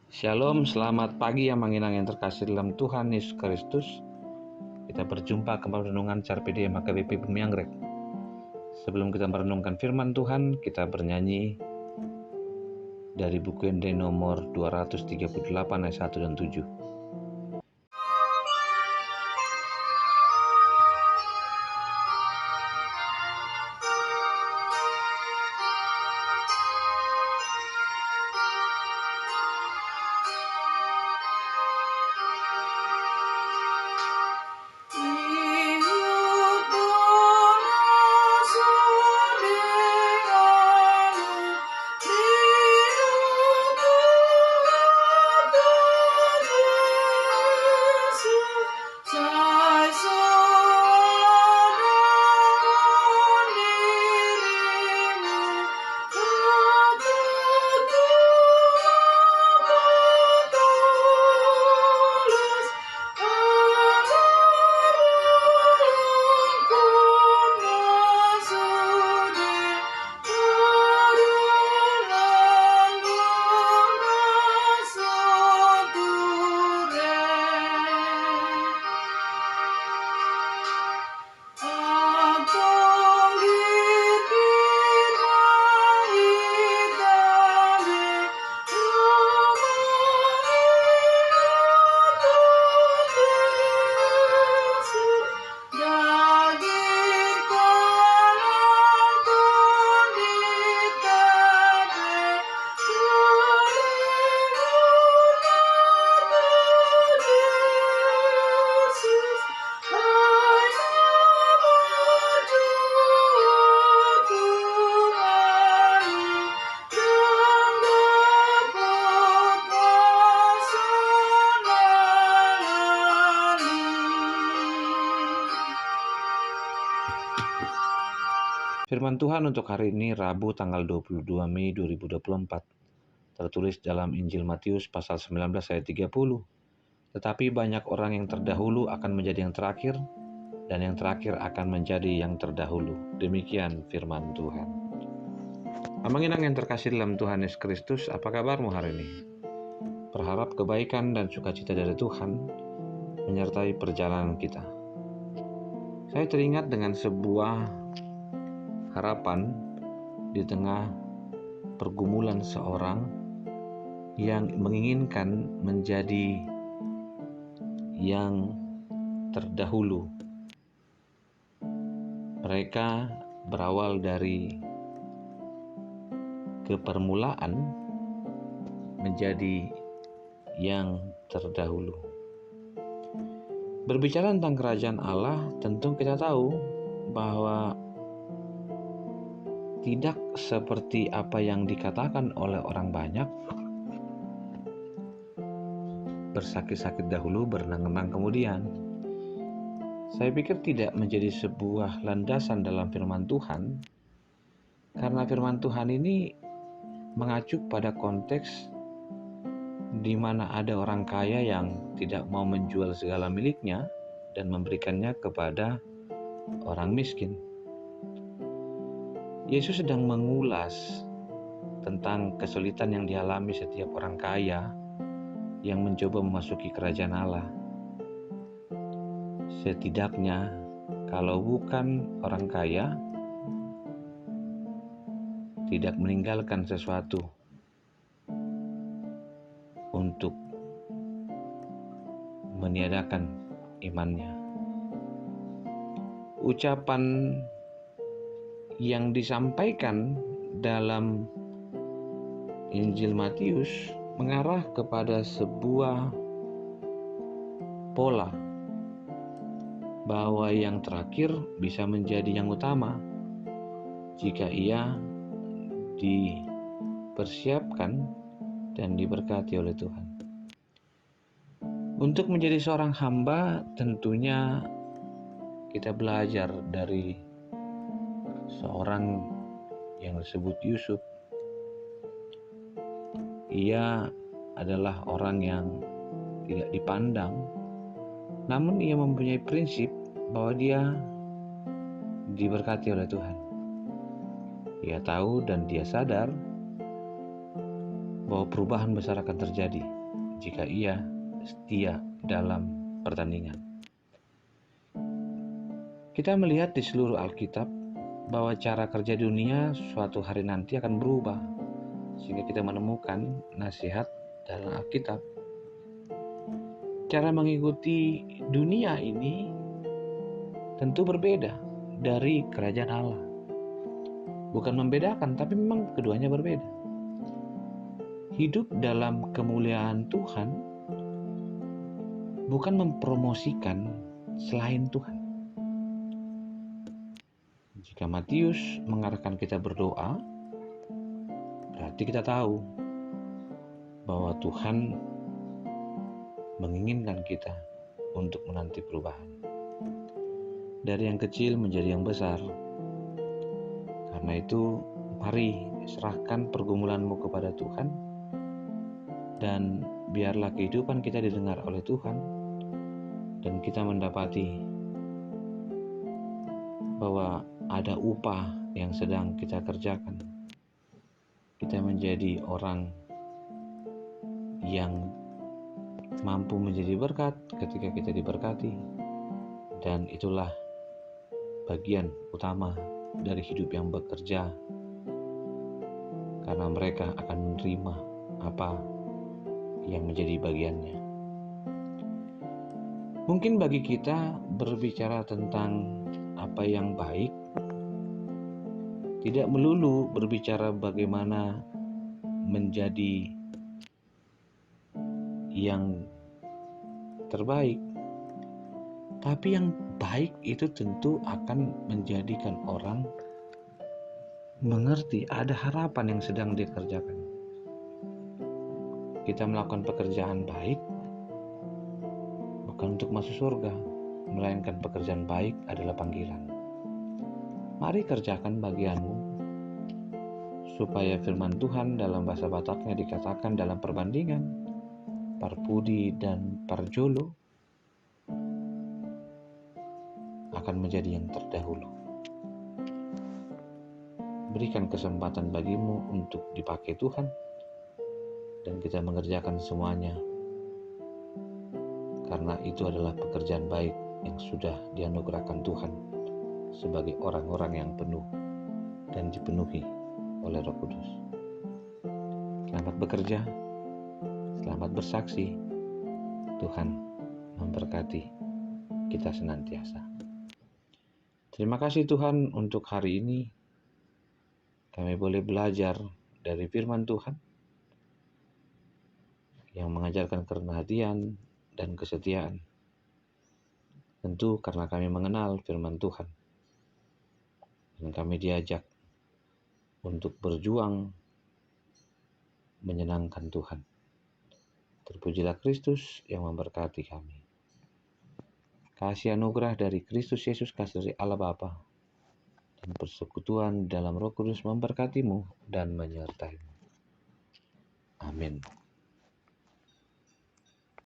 Shalom, selamat pagi yang yang terkasih dalam Tuhan Yesus Kristus. Kita berjumpa kembali renungan Carpe Diem HKBP Bumi Anggrek. Sebelum kita merenungkan firman Tuhan, kita bernyanyi dari buku Ende nomor 238 ayat 1 dan 7. Firman Tuhan untuk hari ini Rabu tanggal 22 Mei 2024. Tertulis dalam Injil Matius pasal 19 ayat 30. Tetapi banyak orang yang terdahulu akan menjadi yang terakhir, dan yang terakhir akan menjadi yang terdahulu. Demikian firman Tuhan. Amanginang yang terkasih dalam Tuhan Yesus Kristus, apa kabarmu hari ini? Berharap kebaikan dan sukacita dari Tuhan menyertai perjalanan kita. Saya teringat dengan sebuah harapan di tengah pergumulan seorang yang menginginkan menjadi yang terdahulu. Mereka berawal dari kepermulaan menjadi yang terdahulu. Berbicara tentang kerajaan Allah, tentu kita tahu bahwa tidak seperti apa yang dikatakan oleh orang banyak, bersakit-sakit dahulu, berenang-renang kemudian. Saya pikir tidak menjadi sebuah landasan dalam firman Tuhan, karena firman Tuhan ini mengacu pada konteks di mana ada orang kaya yang tidak mau menjual segala miliknya dan memberikannya kepada orang miskin. Yesus sedang mengulas tentang kesulitan yang dialami setiap orang kaya yang mencoba memasuki kerajaan Allah. Setidaknya, kalau bukan orang kaya, tidak meninggalkan sesuatu untuk meniadakan imannya. Ucapan yang disampaikan dalam Injil Matius mengarah kepada sebuah pola bahwa yang terakhir bisa menjadi yang utama jika ia dipersiapkan dan diberkati oleh Tuhan. Untuk menjadi seorang hamba, tentunya kita belajar dari seorang yang disebut Yusuf. Ia adalah orang yang tidak dipandang, namun ia mempunyai prinsip bahwa dia diberkati oleh Tuhan. Ia tahu dan dia sadar bahwa perubahan besar akan terjadi jika ia setia dalam pertandingan. Kita melihat di seluruh Alkitab bahwa cara kerja dunia suatu hari nanti akan berubah, sehingga kita menemukan nasihat dalam Alkitab. Cara mengikuti dunia ini tentu berbeda dari kerajaan Allah. Bukan membedakan, tapi memang keduanya berbeda. Hidup dalam kemuliaan Tuhan bukan mempromosikan selain Tuhan. Jika Matius mengarahkan kita berdoa, berarti kita tahu bahwa Tuhan menginginkan kita untuk menanti perubahan. Dari yang kecil menjadi yang besar. Karena itu, mari serahkan pergumulanmu kepada Tuhan, dan biarlah kehidupan kita didengar oleh Tuhan, dan kita mendapati bahwa ada upah yang sedang kita kerjakan. Kita menjadi orang yang mampu menjadi berkat ketika kita diberkati, dan itulah bagian utama dari hidup yang bekerja, karena mereka akan menerima apa yang menjadi bagiannya. Mungkin bagi kita berbicara tentang apa yang baik tidak melulu berbicara bagaimana menjadi yang terbaik, tapi yang baik itu tentu akan menjadikan orang mengerti ada harapan yang sedang dikerjakan. Kita melakukan pekerjaan baik bukan untuk masuk surga, melainkan pekerjaan baik adalah panggilan. Mari kerjakan bagianmu, supaya firman Tuhan dalam bahasa Bataknya dikatakan dalam perbandingan parpudi dan parjolo akan menjadi yang terdahulu. Berikan kesempatan bagimu untuk dipakai Tuhan, dan kita mengerjakan semuanya, karena itu adalah pekerjaan baik yang sudah dianugerahkan Tuhan sebagai orang-orang yang penuh dan dipenuhi oleh Roh Kudus. Selamat bekerja, selamat bersaksi. Tuhan memberkati kita senantiasa. Terima kasih Tuhan untuk hari ini. Kami boleh belajar dari firman Tuhan yang mengajarkan kerendahan hati dan kesetiaan. Tentu karena kami mengenal firman Tuhan, dan kami diajak untuk berjuang menyenangkan Tuhan. Terpujilah Kristus yang memberkati kami. Kasih anugerah dari Kristus Yesus, kasih dari Allah Bapa, dan persekutuan dalam Roh Kudus memberkatimu dan menyertaimu. Amin.